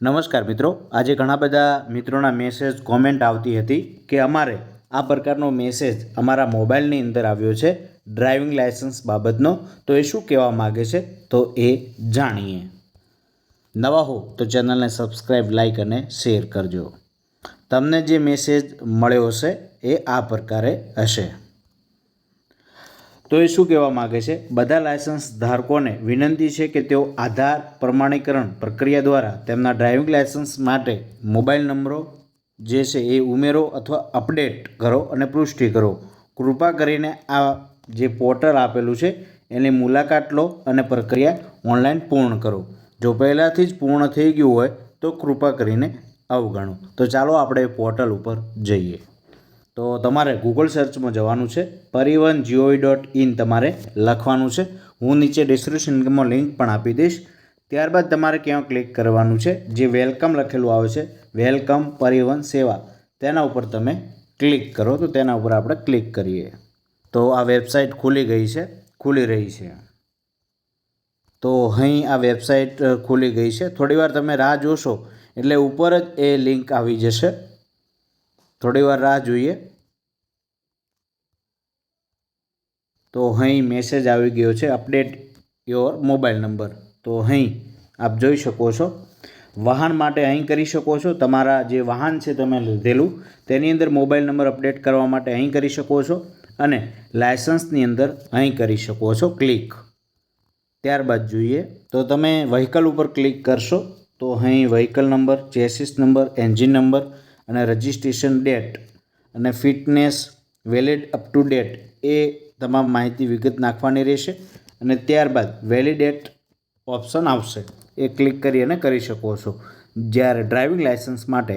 નમસ્કાર મિત્રો, આજે ઘણા બધા મિત્રોના મેસેજ કોમેન્ટ આવતી હતી કે અમારે આ પ્રકારનો મેસેજ અમારા મોબાઈલની અંદર આવ્યો છે ડ્રાઇવિંગ લાયસન્સ બાબતનો. તો એ શું કહેવા માગે છે તો એ જાણીએ. નવા હો તો ચેનલને સબસ્ક્રાઈબ, લાઈક અને શેર કરજો. તમને જે મેસેજ મળ્યો હશે એ આ પ્રકારે હશે. તો એ શું કહેવા માગે છે, બધા લાયસન્સ ધારકોને વિનંતી છે કે તેઓ આધાર પ્રમાણીકરણ પ્રક્રિયા દ્વારા તેમના ડ્રાઇવિંગ લાયસન્સ માટે મોબાઈલ નંબરો જે છે એ ઉમેરો અથવા અપડેટ કરો અને પુષ્ટિ કરો. કૃપા કરીને આ જે પોર્ટલ આપેલું છે એની મુલાકાત લો અને પ્રક્રિયા ઓનલાઈન પૂર્ણ કરો. જો પહેલાંથી જ પૂર્ણ થઈ ગયું હોય તો કૃપા કરીને અવગણો. તો ચાલો આપણે પોર્ટલ ઉપર જઈએ. તો તમારે ગૂગલ સર્ચમાં જવાનું છે, પરિવહન.gov.in તમારે લખવાનું છે. હું નીચે ડિસ્ક્રિપ્શનમાં લિંક પણ આપી દઈશ. ત્યારબાદ તમારે ક્યાં ક્લિક કરવાનું છે, જે વેલકમ લખેલું આવે છે, વેલકમ પરિવહન સેવા, તેના ઉપર તમે ક્લિક કરો. તો તેના ઉપર આપણે ક્લિક કરીએ તો આ વેબસાઇટ ખુલી રહી છે. તો અહીં આ વેબસાઇટ ખુલી ગઈ છે. થોડીવાર તમે રાહ જોશો એટલે ઉપર જ એ લિંક આવી જશે. થોડીવાર રાહ જોઈએ. તો અહીં મેસેજ આવી ગયો છે, અપડેટ યોર મોબાઈલ નંબર. તો અહીં આપ જોઈ શકો છો. વાહન માટે અહીં કરી શકો છો. તમારા જે વાહન છે તમે લીધેલું તેની અંદર મોબાઈલ નંબર અપડેટ કરવા માટે અહીં કરી શકો છો અને લાયસન્સની અંદર અહીં કરી શકો છો ક્લિક. ત્યારબાદ જોઈએ તો તમે વ્હીકલ ઉપર ક્લિક કરશો તો અહીં vehicle number, chassis number, engine number અને રજિસ્ટ્રેશન ડેટ અને fitness, valid up to date એ તમામ માહિતી વિગત નાખવાની રહેશે. અને ત્યારબાદ વેલિડેટ ઓપ્શન આવશે, એ ક્લિક કરી અને કરી શકો છો. જ્યારે ડ્રાઇવિંગ લાયસન્સ માટે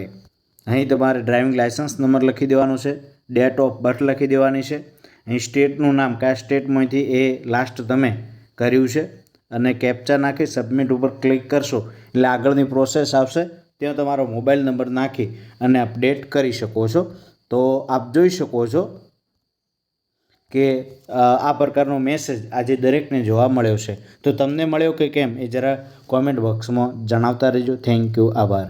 અહીં તમારે ડ્રાઇવિંગ લાયસન્સ નંબર લખી દેવાનો છે, ડેટ ઓફ બર્થ લખી દેવાની છે, અહીં સ્ટેટનું નામ કયા સ્ટેટમાંથી એ લાસ્ટ તમે કર્યું છે અને કેપ્ચા નાખી સબમિટ ઉપર ક્લિક કરશો એટલે આગળની પ્રોસેસ આવશે. ત્યાં તમારો મોબાઈલ નંબર નાખી અને અપડેટ કરી શકો છો. તો આપ જોઈ શકો છો કે આ પ્રકારનો મેસેજ આજે દરેકને જોવા મળ્યો છે. તો તમને મળ્યો કે કેમ એ જરા કોમેન્ટ બોક્સમાં જણાવતા રહેજો. થેન્ક યુ, આભાર.